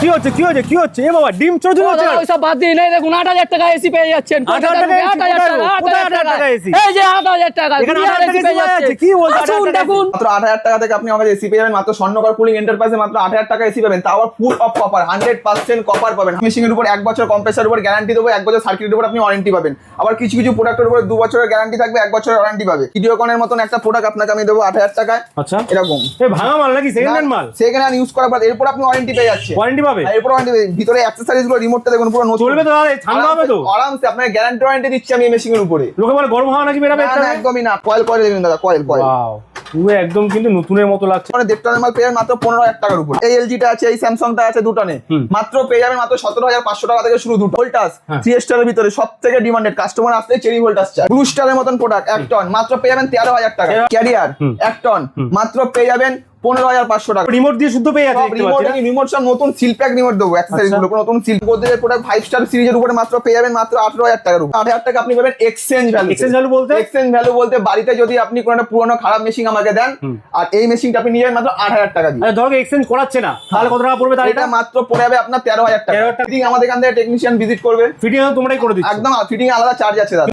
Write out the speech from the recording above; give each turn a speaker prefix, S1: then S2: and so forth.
S1: কি হচ্ছে কি হচ্ছে কি হচ্ছে এ বাবা ডিম ছোট ছোট হচ্ছে
S2: ওইসব বাদ দিয়ে নেই দেখুন 8000 টাকা এসি পেয়ে যাচ্ছেন
S1: 8000 টাকা এসি
S2: এই যে 8000 টাকা
S1: এখানে 8000 টাকা পেয়ে যাচ্ছে কি বলছো
S2: আসুন দেখুন
S3: মাত্র 8000 টাকা থেকে আপনি আমাদের এসি পেয়ে যাবেন মাত্র স্বর্ণকর কুলিং এন্টারপ্রাইজে মাত্র 8000 টাকা এসি পাবেন তাও ফুল অফ কপার 100% কপার পাবেন মেশিং এর উপর 1 বছর কম্প্রেসারের উপর গ্যারান্টি দেবো 1 বছর সার্কিটের উপর আপনি ওয়ারেন্টি পাবেন আবার কিছু কিছু প্রোডাক্টের উপর 2 বছরের গ্যারান্টি থাকবে 1 বছরের ওয়ারেন্টি পাবে ভিডিওকনের মতন একটা প্রোডাক্ট আপনাকে আমি দেবো 8000 টাকায়
S1: আচ্ছা
S3: এরকম
S1: এই ভাঙা মাল নাকি সেকেন্ড হ্যান্ড মাল
S3: সেকেন্ড হ্যান্ড ইউজ করার পর এরপর আপনি ওয়ারেন্টি পেয়ে যাচ্ছেন
S1: ওয়ারেন্টি পাবে
S3: এরপর ওয়ারেন্টি ভিতরে অ্যাকসেসরিজ গুলো রিমোটটা দেখুন পুরো নতুন
S1: চলবে তো দাদা ঠান্ডা হবে তো
S3: আরামসে আপনাকে গ্যারান্টি ওয়ারেন্টি দিচ্ছি আমি এই মেশিং এর উপরে
S1: লোকে বলে গরম হাওয়া নাকি বেরাবে
S3: না একদমই না কয়েল দেখুন দাদা কয়েল
S1: ওয়াও পুরো একদম কিন্তু নতুনের মতো লাগছে
S3: মানে 1.5 টনের মাল পেয়ে যাবেন মাত্র 15000 টাকার উপর এই এলজিটা আছে এই স্যামসাংটা আছে 2 টনে মাত্র পেয়ে যাবেন মাত্র 17500 টাকা থেকে শুরু 2 ভোল্টাস 3 স্টারের ভিতরে সবথেকে ডিমান্ডেড কাস্টমার আসলে চেরি ভোল্টাস চায় ব্লু স্টারের মতন প্রোডাক্ট 1 টন মাত্র পেয়ে যাবেন 13000 টাকা ক্যারিয়ার 1 টন মাত্র পেয়ে যাবেন 15500 টাকা
S1: রিমোট দিয়ে শুদ্ধ পেয়ে যাচ্ছে
S3: রিমোট সব নতুন সিল প্যাক রিমোট দেবো অ্যাকসেসরিজ গুলো নতুন সিল গোদরেজের প্রোডাক্ট 5 স্টার সিরিজের উপরে মাত্র পেয়ে যাবেন মাত্র 18000 টাকার উপর 8000 টাকা আপনি পাবেন এক্সচেঞ্জ ভ্যালু বলতে বাড়িতে যদি আপনি কোনো একটা পুরনো খারাপ মেশিন আমাকে দেন আর এই মেশিনটা আপনি নিয়ে যাবেন মাত্র 8000 টাকা দিয়ে
S1: ধরো এক্সচেঞ্জ করাচ্ছে না তাহলে কত টাকা পড়বে তাহলে
S3: এটা মাত্র পড়ে যাবে আপনার 13000 টাকা ফিটিং আমাদের এখান থেকে টেকনিশিয়ান ভিজিট করবে
S1: ফিটিং তোমরাই করে দিচ্ছ
S3: একদম ফিটিং আলাদা চার্জ আছে দাদা